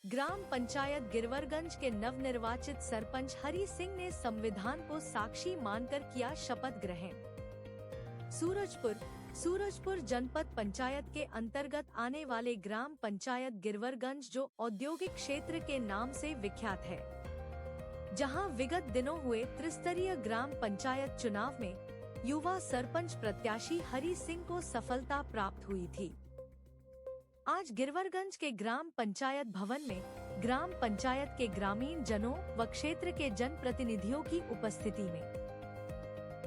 ग्राम पंचायत गिरवरगंज के नवनिर्वाचित सरपंच हरि सिंह ने संविधान को साक्षी मानकर किया शपथ ग्रहण। सूरजपुर जनपद पंचायत के अंतर्गत आने वाले ग्राम पंचायत गिरवरगंज जो औद्योगिक क्षेत्र के नाम से विख्यात है, जहां विगत दिनों हुए त्रिस्तरीय ग्राम पंचायत चुनाव में युवा सरपंच प्रत्याशी हरि सिंह को सफलता प्राप्त हुई थी। आज गिरवरगंज के ग्राम पंचायत भवन में ग्राम पंचायत के ग्रामीण जनों व क्षेत्र के जनप्रतिनिधियों की उपस्थिति में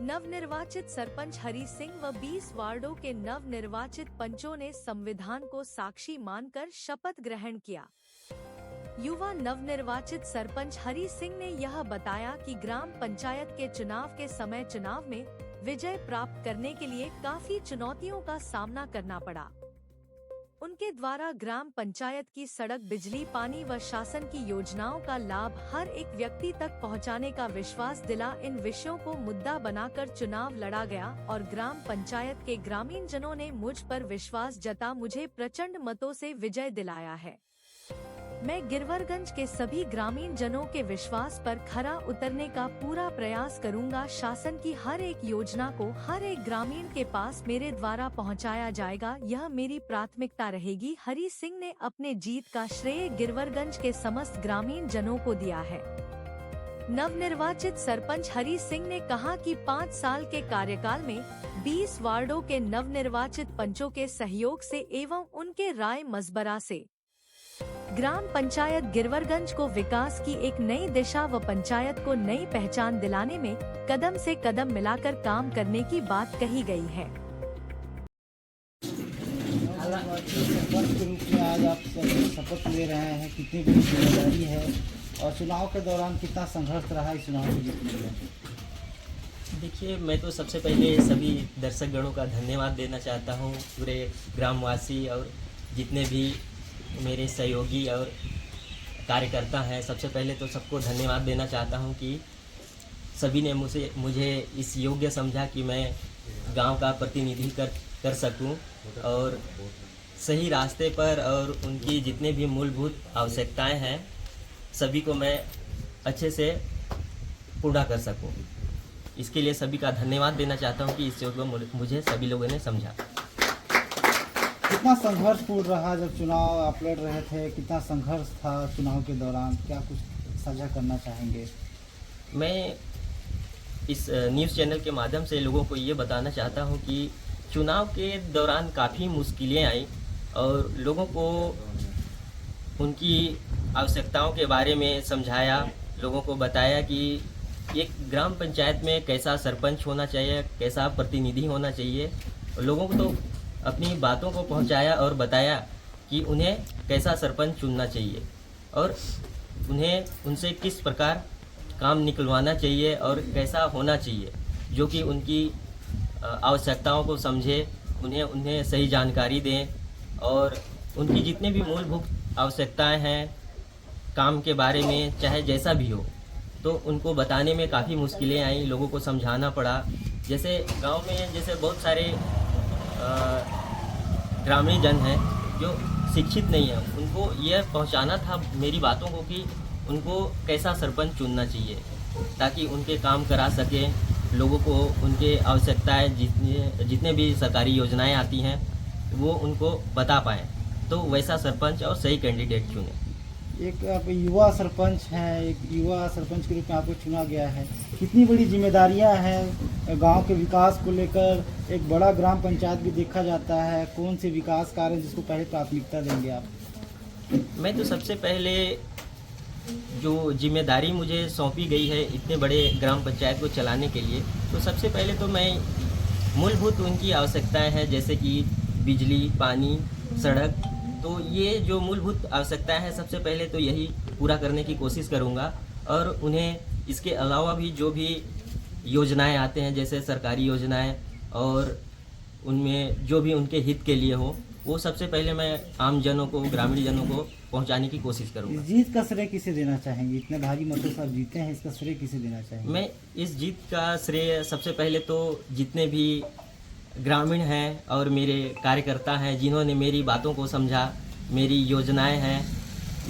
नवनिर्वाचित सरपंच हरि सिंह व 20 वार्डों के नवनिर्वाचित पंचों ने संविधान को साक्षी मानकर शपथ ग्रहण किया। युवा नवनिर्वाचित सरपंच हरि सिंह ने यह बताया कि ग्राम पंचायत के चुनाव में विजय प्राप्त करने के लिए काफी चुनौतियों का सामना करना पड़ा। उनके द्वारा ग्राम पंचायत की सड़क, बिजली, पानी व शासन की योजनाओं का लाभ हर एक व्यक्ति तक पहुंचाने का विश्वास दिला। इन विषयों को मुद्दा बनाकर चुनाव लड़ा गया और ग्राम पंचायत के ग्रामीण जनों ने मुझ पर विश्वास जता मुझे प्रचंड मतों से विजय दिलाया है। मैं गिरवरगंज के सभी ग्रामीण जनों के विश्वास पर खरा उतरने का पूरा प्रयास करूंगा। शासन की हर एक योजना को हर एक ग्रामीण के पास मेरे द्वारा पहुंचाया जाएगा, यह मेरी प्राथमिकता रहेगी। हरि सिंह ने अपने जीत का श्रेय गिरवरगंज के समस्त ग्रामीण जनों को दिया है। नवनिर्वाचित सरपंच हरि सिंह ने कहा कि 5 साल के कार्यकाल में 20 वार्डों के नवनिर्वाचित पंचों के सहयोग से एवं उनके राय मशवरा से ग्राम पंचायत गिरवरगंज को विकास की एक नई दिशा व पंचायत को नई पहचान दिलाने में कदम से कदम मिलाकर काम करने की बात कही गई है। आज आप शपथ ले रहे हैं, कितनी बड़ी जिम्मेदारी है और चुनाव के दौरान कितना संघर्ष रहा इस चुनाव के जीतने में? देखिए, मैं तो सबसे पहले सभी दर्शकगणों का धन्यवाद देना चाहता हूँ, पूरे ग्रामवासी और जितने भी मेरे सहयोगी और कार्यकर्ता हैं। सबसे पहले तो सबको धन्यवाद देना चाहता हूं कि सभी ने मुझे इस योग्य समझा कि मैं गांव का प्रतिनिधि कर सकूं और सही रास्ते पर और उनकी जितने भी मूलभूत आवश्यकताएं हैं सभी को मैं अच्छे से पूरा कर सकूं। इसके लिए सभी का धन्यवाद देना चाहता हूं कि इस योग्य मुझे सभी लोगों ने समझा। कितना संघर्षपूर्ण रहा जब चुनाव आप लड़ रहे थे? कितना संघर्ष था चुनाव के दौरान? क्या कुछ साझा करना चाहेंगे? मैं इस न्यूज़ चैनल के माध्यम से लोगों को ये बताना चाहता हूँ कि चुनाव के दौरान काफ़ी मुश्किलें आई और लोगों को उनकी आवश्यकताओं के बारे में समझाया, लोगों को बताया कि एक ग्राम पंचायत में कैसा सरपंच होना चाहिए, कैसा प्रतिनिधि होना चाहिए। लोगों को तो अपनी बातों को पहुंचाया और बताया कि उन्हें कैसा सरपंच चुनना चाहिए और उन्हें उनसे किस प्रकार काम निकलवाना चाहिए और कैसा होना चाहिए, जो कि उनकी आवश्यकताओं को समझे, उन्हें सही जानकारी दें और उनकी जितने भी मूलभूत आवश्यकताएं हैं काम के बारे में, चाहे जैसा भी हो, तो उनको बताने में काफ़ी मुश्किलें आई, लोगों को समझाना पड़ा। जैसे गांव में जैसे बहुत सारे ग्रामीण जन हैं जो शिक्षित नहीं है, उनको यह पहुंचाना था मेरी बातों को कि उनको कैसा सरपंच चुनना चाहिए ताकि उनके काम करा सकें, लोगों को उनके आवश्यकताएं जितने भी सरकारी योजनाएं आती हैं वो उनको बता पाएँ, तो वैसा सरपंच और सही कैंडिडेट चुने। एक आप युवा सरपंच हैं, एक युवा सरपंच के रूप में आपको चुना गया है, कितनी बड़ी जिम्मेदारियां हैं गांव के विकास को लेकर? एक बड़ा ग्राम पंचायत भी देखा जाता है, कौन से विकास कार्य जिसको पहले प्राथमिकता देंगे आप? मैं तो सबसे पहले जो जिम्मेदारी मुझे सौंपी गई है इतने बड़े ग्राम पंचायत को चलाने के लिए, तो सबसे पहले तो मैं मूलभूत उनकी आवश्यकताएं हैं जैसे कि बिजली, पानी, सड़क, तो ये जो मूलभूत आवश्यकताएं हैं सबसे पहले तो यही पूरा करने की कोशिश करूंगा और उन्हें इसके अलावा भी जो भी योजनाएं आते हैं जैसे सरकारी योजनाएं और उनमें जो भी उनके हित के लिए हो, वो सबसे पहले मैं आम जनों को, ग्रामीण जनों को पहुंचाने की कोशिश करूंगा। इस जीत का श्रेय किसे देना चाहेंगे? इतने भारी मतों से आप जीते हैं, इसका श्रेय किसे देना चाहेंगे? मैं इस जीत का श्रेय सबसे पहले तो जितने भी ग्रामीण हैं और मेरे कार्यकर्ता हैं जिन्होंने मेरी बातों को समझा, मेरी योजनाएं हैं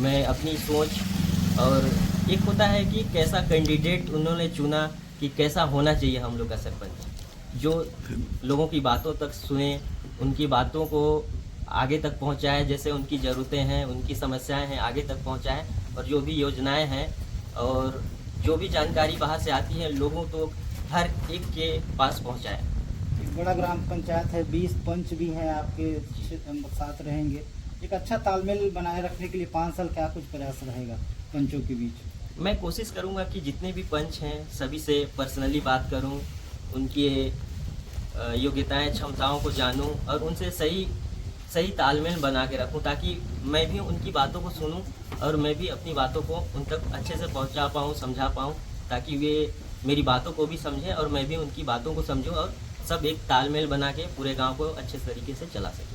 मैं अपनी सोच और एक होता है कि कैसा कैंडिडेट उन्होंने चुना कि कैसा होना चाहिए हम लोग का सरपंच, जो लोगों की बातों तक सुने, उनकी बातों को आगे तक पहुंचाए, जैसे उनकी ज़रूरतें हैं, उनकी समस्याएं हैं, आगे तक पहुंचाए, और जो भी योजनाएं हैं और जो भी जानकारी बाहर से आती है लोगों तो हर एक के पास पहुंचाए। एक बड़ा ग्राम पंचायत है, 20 पंच भी हैं आपके साथ रहेंगे। एक अच्छा तालमेल बनाए रखने के लिए 5 साल क्या कुछ प्रयास रहेगा पंचों के बीच? मैं कोशिश करूंगा कि जितने भी पंच हैं सभी से पर्सनली बात करूं, उनकी योग्यताएं क्षमताओं को जानूं और उनसे सही तालमेल बना के रखूं, ताकि मैं भी उनकी बातों को सुनूं और मैं भी अपनी बातों को उन तक अच्छे से पहुंचा पाऊं, समझा पाऊं, ताकि वे मेरी बातों को भी समझें और मैं भी उनकी बातों को समझूं और सब एक तालमेल बना के पूरे गांव को अच्छे तरीके से चला सकें।